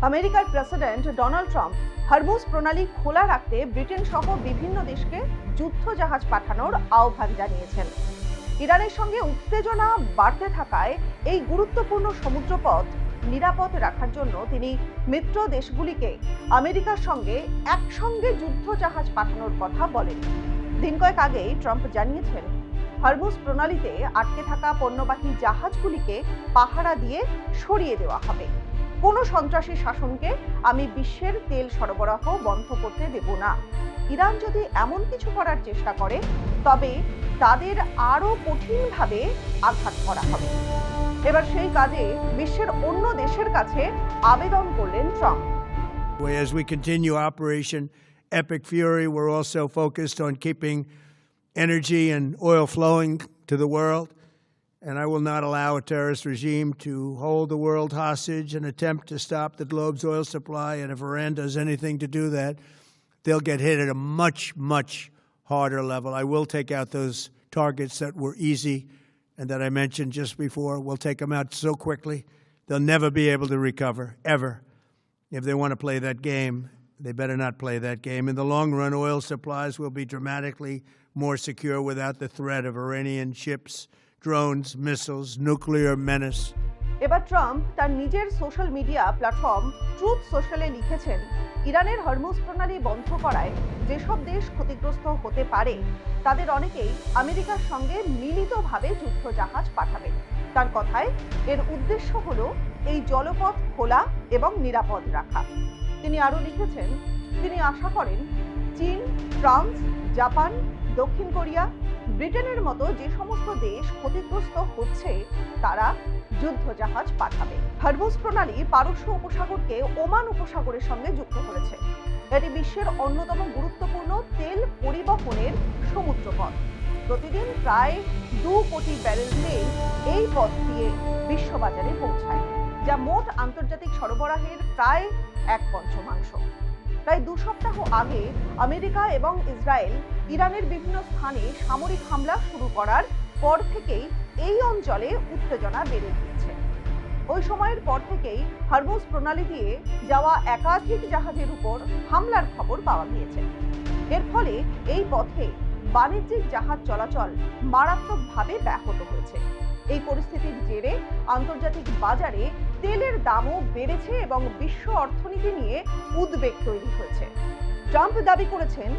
আমেরিকার president Donald Trump Hormuz প্রণালী খোলা রাখতে ব্রিটেন সহ বিভিন্ন দেশকে যুদ্ধ জাহাজ পাঠানোর আহ্বান জানিয়েছেন। ইরানের সঙ্গে উত্তেজনা বাড়তে থাকায় এই গুরুত্বপূর্ণ সমুদ্রপথ নিরাপদ রাখার জন্য তিনি মিত্র দেশগুলিকে আমেরিকার সঙ্গে একসঙ্গে যুদ্ধ জাহাজ পাঠানোর কথা বলেন। দিন কয়েক আগেই ট্রাম্প জানিয়েছেন, হরমুজ প্রণালীতে আটকে থাকা পণ্যবাহী জাহাজগুলিকে পাহারা দিয়ে সরিয়ে দেওয়া হবে। কোনো সন্ত্রাসী শাসনকে আমি বিশ্বের তেল সরবরাহ বন্ধ করতে দেব না। ইরান যদি এমন কিছু করার চেষ্টা করে তবে তাদের আরো কঠিনভাবে আঘাত করা হবে। এবার সেই কাজে বিশ্বের অন্য দেশের কাছে আবেদন করলেন Trump. As we continue Operation Epic Fury, we're also focused on keeping energy and oil flowing to the world. And I will not allow a terrorist regime to hold the world hostage and attempt to stop the globe's oil supply. And if Iran does anything to do that, they'll get hit at a much, much harder level. I will take out those targets that were easy and that I mentioned just before. We'll take them out so quickly, they'll never be able to recover, ever. If they want to play that game, they better not play that game. In the long run, oil supplies will be dramatically more secure without the threat of Iranian ships, drones, missiles, nuclear menace. এবার Trump তার নিজের social media platform truth সোশ্যালে লিখেছেন, ইরানের Hormuz প্রণালী বন্ধ করায় যেসব দেশ ক্ষতিগ্রস্ত হতে পারে তাদের অনেকেই আমেরিকার সঙ্গে মিলিতভাবে যুদ্ধ জাহাজ পাঠাবে। তার কথায় এর উদ্দেশ্য হলো এই জলপথ খোলা এবং নিরাপদ রাখা। তিনি আরো লিখেছেন, তিনি আশা করেন চীন, ফ্রান্স, জাপান, দক্ষিণ কোরিয়া, ব্রিটেনের মতো যে সমস্ত দেশ ক্ষতিগ্রস্ত হচ্ছে তারা যুদ্ধ জাহাজ পাঠাবে। হরমুজ প্রণালী পারস্য উপসাগরকে ওমান উপসাগরের সঙ্গে যুক্ত করেছে। এটি বিশ্বের অন্যতম গুরুত্বপূর্ণ তেল পরিবহনের সমুদ্রপথ। প্রতিদিন প্রায় 2 কোটি ব্যারেল তেল এই পথ দিয়ে বিশ্ববাজারে পৌঁছায়, যা মোট আন্তর্জাতিক সরবরাহের প্রায় 1/5। প্রায় 2 সপ্তাহ আগে আমেরিকা এবং ইসরায়েল ইরানের বিভিন্ন স্থানে সামরিক হামলা শুরু করার পর থেকেই এই অঞ্চলে উত্তেজনা বেড়ে গিয়েছে। ওই সময়ের পর থেকেই হরমুজ প্রণালী দিয়ে যাওয়া একাধিক জাহাজের উপর হামলার খবর পাওয়া গিয়েছে। এর ফলে এই পথে বাণিজ্যিক জাহাজ চলাচল মারাত্মকভাবে ব্যাহত হয়েছে। এই পরিস্থিতির জেরে আন্তর্জাতিক বাজারে তেলের দামও বেড়েছে এবং বিশ্ব অর্থনীতি নিয়ে উদ্বেগ তৈরি হয়েছে। ট্রাম্প দাবি করেছেন,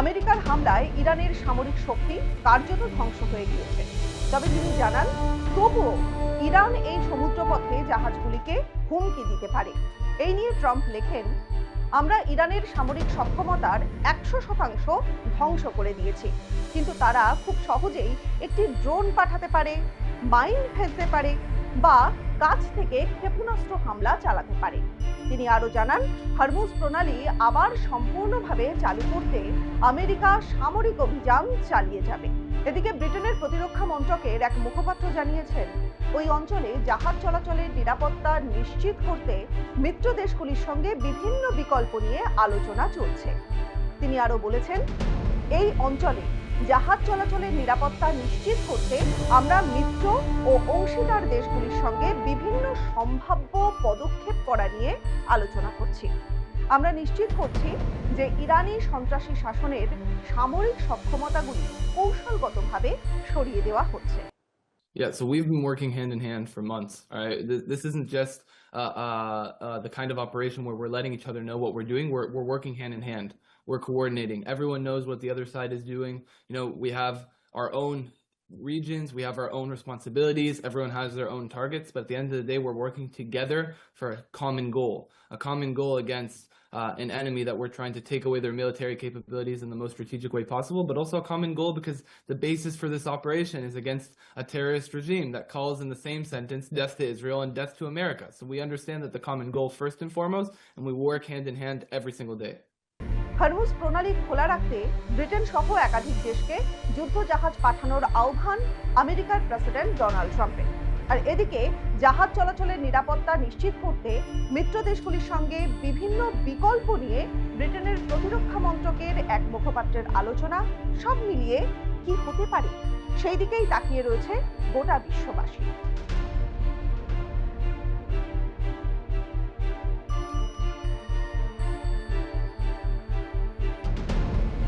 আমেরিকার হামলায় ইরানের সামরিক শক্তি কার্যত ধ্বংস হয়ে গিয়েছে। তবে তিনি জানান, তবুও ইরান এই সমুদ্রপথে জাহাজগুলিকে হুমকি দিতে পারে। এই নিয়ে ট্রাম্প লেখেন, আমরা ইরানের সামরিক সক্ষমতার 100% ধ্বংস করে দিয়েছি, কিন্তু তারা খুব সহজেই একটি ড্রোন পাঠাতে পারে, মাইন ফেলতে পারে বা কাছ থেকে ক্ষেপণাস্ত্র হামলা চালাতে পারে। তিনি আরো জানান, হরমুজ প্রণালী আবার সম্পূর্ণভাবে চালু করতে আমেরিকা সামরিক অভিযান চালিয়ে যাবে। এদিকে ব্রিটেনের প্রতিরক্ষা মন্ত্রকের এক মুখপাত্র জানিয়েছেন, ওই অঞ্চলে জাহাজ চলাচলের নিরাপত্তা নিশ্চিত করতে মিত্র দেশগুলির সঙ্গে বিভিন্ন বিকল্প নিয়ে আলোচনা চলছে। তিনি আরো বলেছেন, এই অঞ্চলে জাহাজ চলাচলের নিরাপত্তা নিশ্চিত করতে আমরা মিত্র ও অংশীদার দেশগুলির সঙ্গে বিভিন্ন সম্ভাব্য পদক্ষেপ করা নিয়ে আলোচনা করছি। আমরা নিশ্চিত করছি যে ইরানি সন্ত্রাসী শাসনের সামরিক সক্ষমতাগুলি কৌশলগতভাবে সরিয়ে দেওয়া হচ্ছে। Yeah, so we've been working hand in hand for months. All right, this isn't just the kind of operation where we're letting each other know what we're doing. We're working hand in hand. We're coordinating. Everyone knows what the other side is doing. You know, we have our own regions, we have our own responsibilities. Everyone has their own targets, but at the end of the day, we're working together for a common goal against an enemy that we're trying to take away their military capabilities in the most strategic way possible, but also a common goal because the basis for this operation is against a terrorist regime that calls in the same sentence death to Israel and death to America. So we understand that the common goal first and foremost, and we work hand in hand every single day. Hormuz প্রণালী খোলা রাখতে Britain সহ একাধিক দেশকে যুদ্ধ জাহাজ পাঠানোর আহ্বান আমেরিকার প্রেসিডেন্ট ডোনাল্ড ট্রাম্পের। আর এদিকে জাহাজ চলাচলের নিরাপত্তা নিশ্চিত করতে মিত্র দেশগুলির সঙ্গে বিভিন্ন বিকল্প নিয়ে ব্রিটেনের প্রতিরক্ষা মন্ত্রকের এক মুখপাত্রের আলোচনা, সব মিলিয়ে কি হতে পারে সেই দিকেই তাকিয়ে রয়েছে গোটা বিশ্ববাসী।